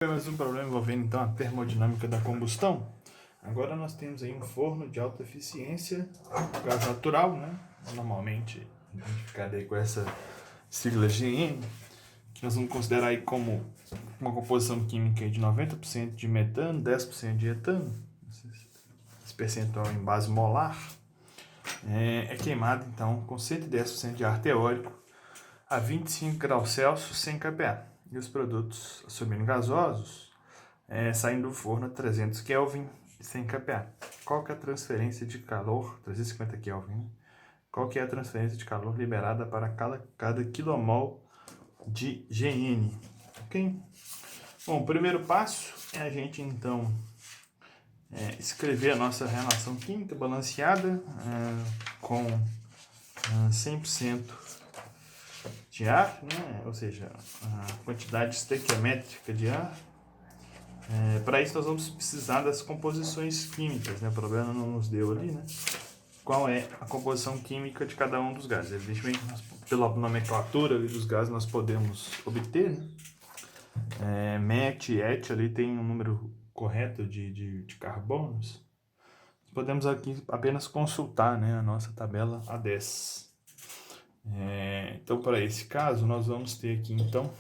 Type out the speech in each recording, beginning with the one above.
Mais um problema envolvendo então a termodinâmica da combustão. Agora nós temos aí um forno de alta eficiência, gás natural, né? Normalmente identificado aí com essa sigla GM, que nós vamos considerar aí como uma composição química de 90% de metano, 10% de etano, esse percentual em base molar, é queimado então com 110% de ar teórico a 25 graus Celsius sem kPa. E os produtos assumindo gasosos saindo do forno a 300 Kelvin sem kPa. Qual que é a transferência de calor, 350 Kelvin, né? Qual que é a transferência de calor liberada para cada quilomol de GN? Ok? Bom, o primeiro passo é a gente então escrever a nossa relação química balanceada com 100% de ar, né? Ou seja, a quantidade estequiométrica de ar. Para isso nós vamos precisar das composições químicas, né? O problema não nos deu ali, né? Qual é a composição química de cada um dos gases. Evidentemente, pela nomenclatura ali dos gases nós podemos obter, né? MET e ET ali tem um número correto de carbonos. Podemos aqui apenas consultar, né, a nossa tabela A10. Então, para esse caso, nós vamos ter aqui, então,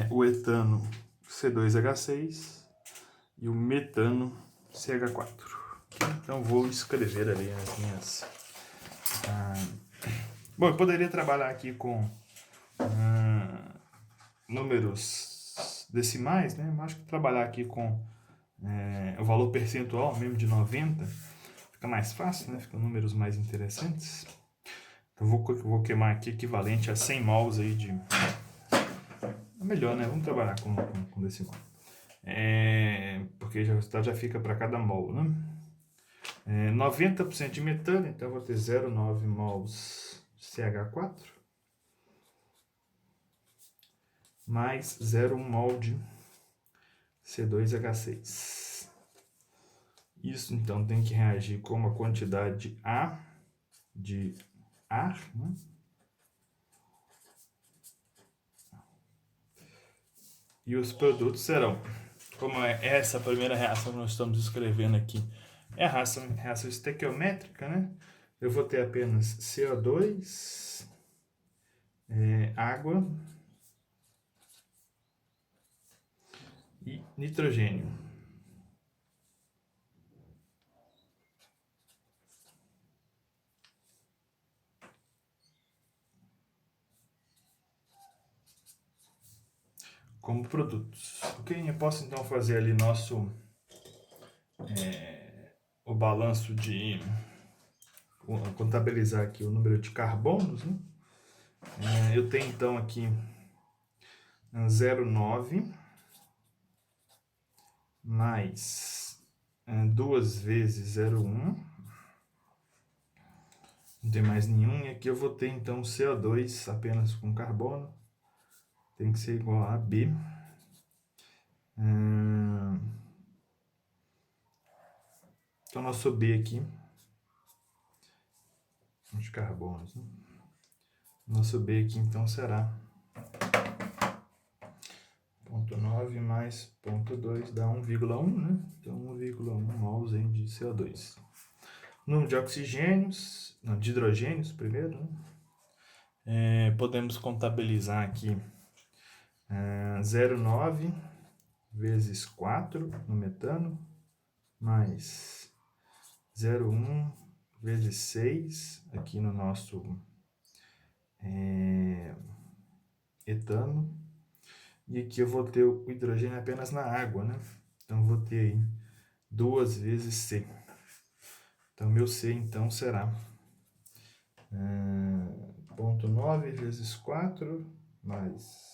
o etano C2H6 e o metano CH4. Então, vou escrever ali as minhas... Bom, eu poderia trabalhar aqui com números decimais, né? Mas acho que trabalhar aqui com o valor percentual mesmo de 90 fica mais fácil, né? Fica números mais interessantes. Então, vou queimar aqui equivalente a 100 mols aí de... É melhor, né? Vamos trabalhar com decimal. Porque o resultado já fica para cada mol, né? 90% de metano, então eu vou ter 0,9 mols CH4 mais 0,1 mol de C2H6. Isso então tem que reagir com uma quantidade A de ar, né? E os produtos serão, como é essa primeira reação que nós estamos escrevendo aqui, é a reação estequiométrica, né? Eu vou ter apenas CO2, água e nitrogênio. Como produtos. Ok? Eu posso então fazer ali o balanço de... contabilizar aqui o número de carbonos, né? Eu tenho então aqui 0,9 mais 2 vezes 0,1. Não tem mais nenhum. E aqui eu vou ter então CO2 apenas com carbono. Tem que ser igual a B. Então nosso B aqui, os carbonos, né? Nosso B aqui então será 0,9 mais 0,2 dá 1,1, né? Então 1,1 mols de CO2. Número de oxigênios, não, de hidrogênios primeiro, né? Podemos contabilizar aqui 0,9 vezes 4 no metano, mais 0,1 vezes 6 aqui no nosso etano. E aqui eu vou ter o hidrogênio apenas na água, né? Então eu vou ter aí 2 vezes C. Então meu C então será 0,9 vezes 4 mais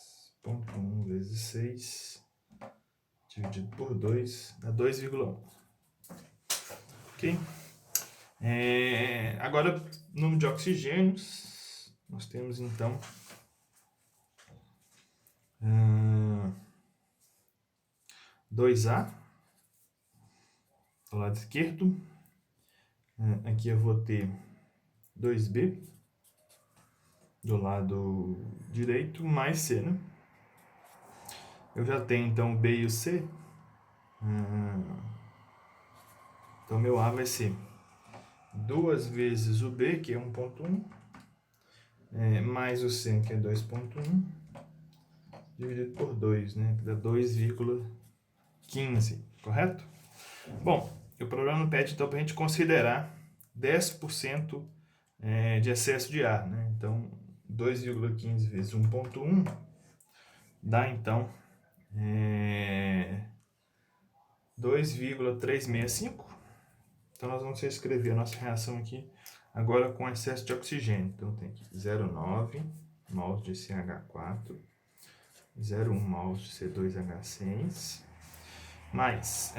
0,1 vezes 6 dividido por 2 dá 2,1. Ok? Agora, número de oxigênios, nós temos então 2A do lado esquerdo. Aqui eu vou ter 2B do lado direito mais C, né? Eu já tenho então o B e o C. Então meu A vai ser 2 vezes o B, que é 1,1, mais o C, que é 2,1, dividido por 2, né? Que dá 2,15, correto? Bom, o programa pede então para a gente considerar 10% de excesso de ar, né? Então 2,15 vezes 1,1 dá então 2,365. Então nós vamos escrever a nossa reação aqui agora com excesso de oxigênio. Então tem aqui 0,9 mols de CH4, 0,1 mols de C2H6, mais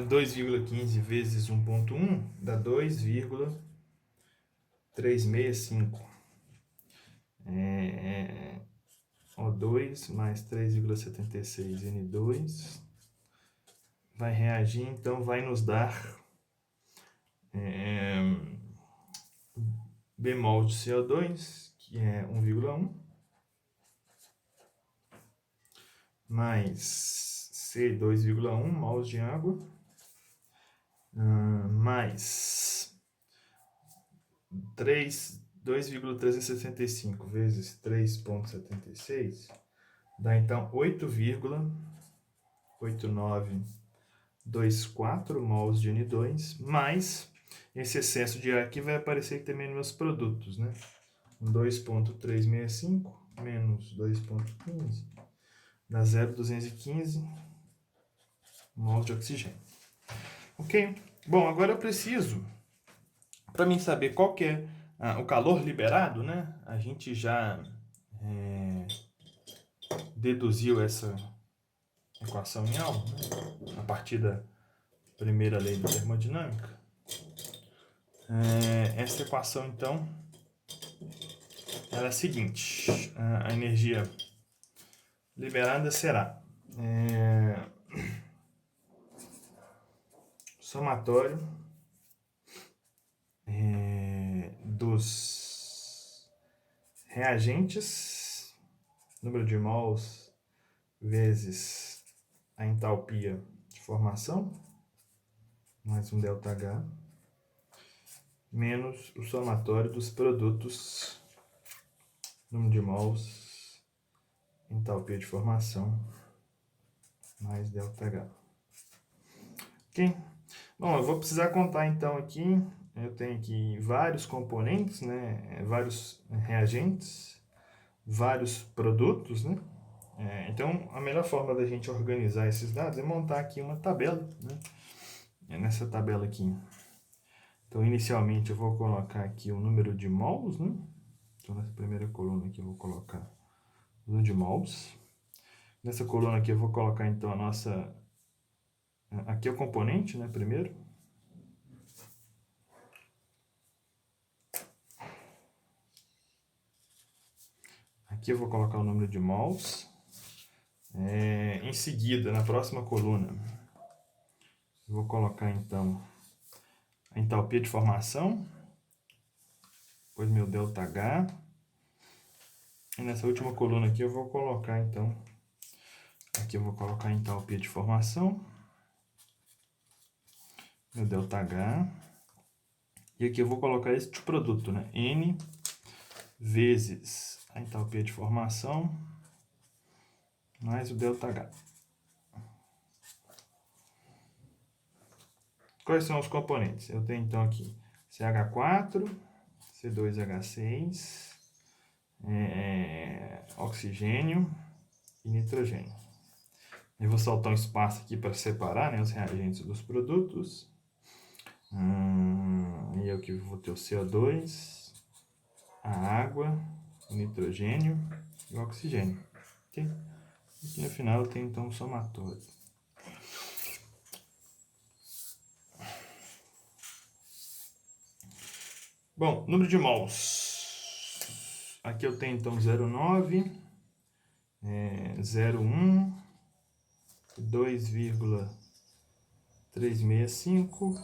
2,15 vezes 1,1 dá 2,365. O2 mais 3,76 N2 vai reagir, então vai nos dar bemol de CO2, que é 1,1, mais C 2,1 mols de água, mais 2,365 vezes 3,76 dá então 8,8924 mols de N2, mais esse excesso de ar aqui vai aparecer também nos meus produtos, né? 2,365 menos 2,15 dá 0,215 mols de oxigênio. Ok? Bom, agora eu preciso, para mim saber qual que é o calor liberado, né? A gente já deduziu essa equação em aula, né? A partir da primeira lei da termodinâmica. Essa equação, então, ela é a seguinte: a energia liberada será somatório dos reagentes, número de mols vezes a entalpia de formação, mais um ΔH, menos o somatório dos produtos, número de mols, entalpia de formação, mais ΔH. Ok? Bom, eu vou precisar contar então aqui, eu tenho aqui vários componentes, né? Vários reagentes, vários produtos, né? Então, a melhor forma da gente organizar esses dados é montar aqui uma tabela, né? Nessa tabela aqui. Então, inicialmente, eu vou colocar aqui o número de mols, né? Então, nessa primeira coluna aqui, eu vou colocar o número de mols. Nessa coluna aqui, eu vou colocar, então, a nossa... Aqui é o componente, né? Primeiro. Aqui eu vou colocar o número de mols. Em seguida, na próxima coluna, eu vou colocar, então, a entalpia de formação, depois meu ΔH. E nessa última coluna aqui eu vou colocar, então, aqui eu vou colocar a entalpia de formação, meu ΔH. E aqui eu vou colocar este produto, né? N vezes a entalpia de formação mais o ΔH. Quais são os componentes? Eu tenho então aqui CH4, C2H6, oxigênio e nitrogênio. Eu vou soltar um espaço aqui para separar, né, os reagentes dos produtos. E eu aqui vou ter o CO2, a água, o nitrogênio e o oxigênio. Okay? E no final eu tenho então o somatório. Bom, número de mols. Aqui eu tenho então 0,9, 0,1, 2,365.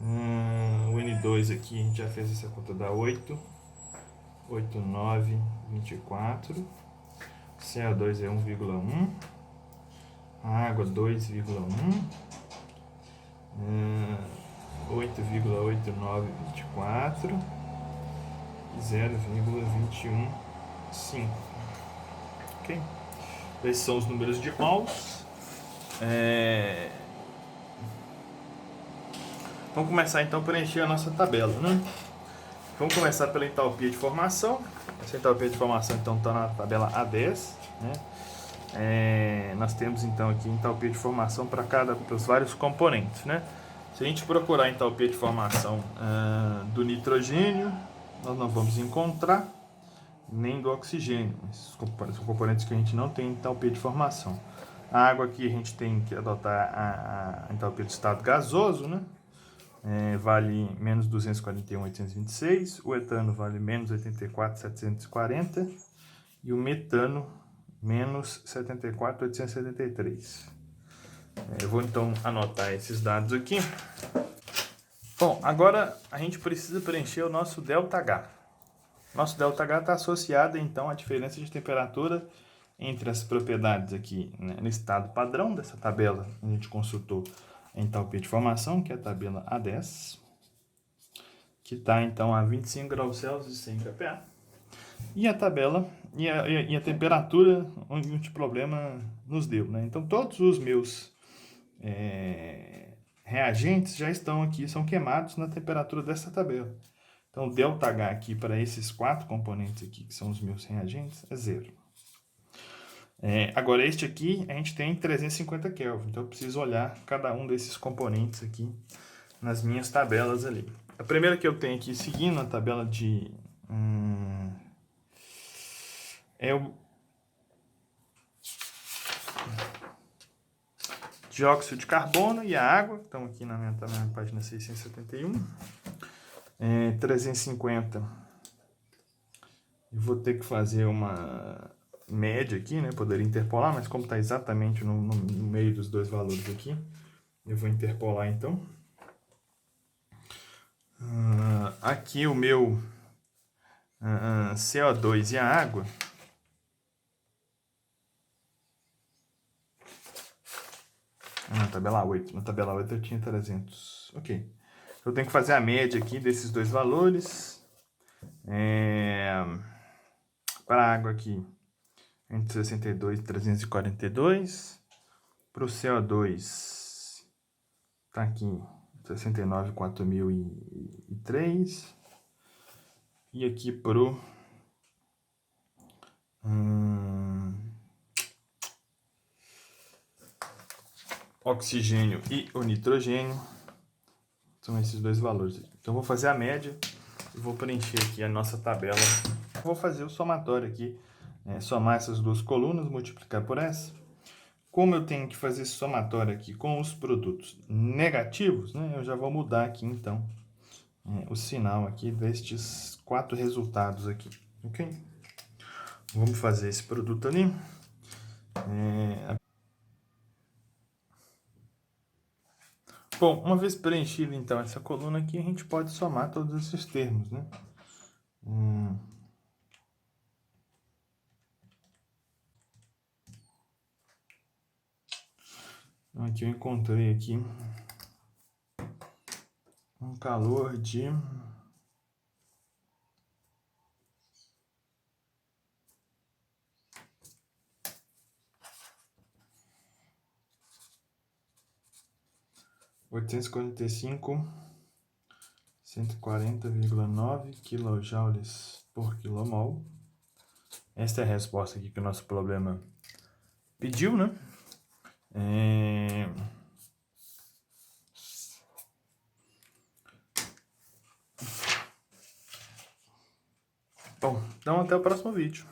O N2 aqui, a gente já fez essa conta, dá 8, 8, 9, 24. CO2 é 1,1, a água 2,1, 8,8924 e 0,215. Ok? Esses são os números de mols. Vamos começar então a preencher a nossa tabela, né? Vamos começar pela entalpia de formação. Essa entalpia de formação então está na tabela A10, né? Nós temos então aqui entalpia de formação para os vários componentes, né? Se a gente procurar a entalpia de formação do nitrogênio, nós não vamos encontrar, nem do oxigênio. Esses são componentes que a gente não tem entalpia de formação. A água aqui a gente tem que adotar a entalpia de estado gasoso, né? Vale menos 241,826, o etano vale menos 84,740 e o metano menos 74,873. Eu vou então anotar esses dados aqui. Bom, agora a gente precisa preencher o nosso ΔH. Nosso ΔH está associado então à diferença de temperatura entre as propriedades aqui, né, no estado padrão dessa tabela. A gente consultou a entalpia de formação, que é a tabela A10, que está então a 25 graus Celsius e 100 kPa. E a tabela e a temperatura onde o problema nos deu, né? Então todos os meus reagentes já estão aqui, são queimados na temperatura dessa tabela. Então o ΔH aqui para esses 4 componentes aqui, que são os meus reagentes, é 0. Agora este aqui a gente tem 350 Kelvin, então eu preciso olhar cada um desses componentes aqui nas minhas tabelas ali. A primeira que eu tenho aqui seguindo a tabela de é o dióxido de carbono e a água, que estão aqui na minha página 671. 350. Eu vou ter que fazer uma média aqui, né? Poderia interpolar, mas como está exatamente no meio dos dois valores aqui, eu vou interpolar então. Aqui o meu CO2 e a água. Na tabela 8. Na tabela 8 eu tinha 300. Ok. Eu tenho que fazer a média aqui desses dois valores. Para a água aqui, entre 62 e 342. Para o CO2, está aqui 69.4003. E aqui para o oxigênio e o nitrogênio, são esses dois valores aqui. Então vou fazer a média e vou preencher aqui a nossa tabela. Vou fazer o somatório aqui, somar essas duas colunas, multiplicar por essa. Como eu tenho que fazer esse somatório aqui com os produtos negativos, né, eu já vou mudar aqui então o sinal aqui destes 4 resultados aqui, ok? Vamos fazer esse produto ali. Bom, uma vez preenchida então essa coluna aqui, a gente pode somar todos esses termos, né? Aqui eu encontrei aqui um calor de 140,9 kJ por quilomol. Esta é a resposta aqui que o nosso problema pediu, né? Bom, então até o próximo vídeo.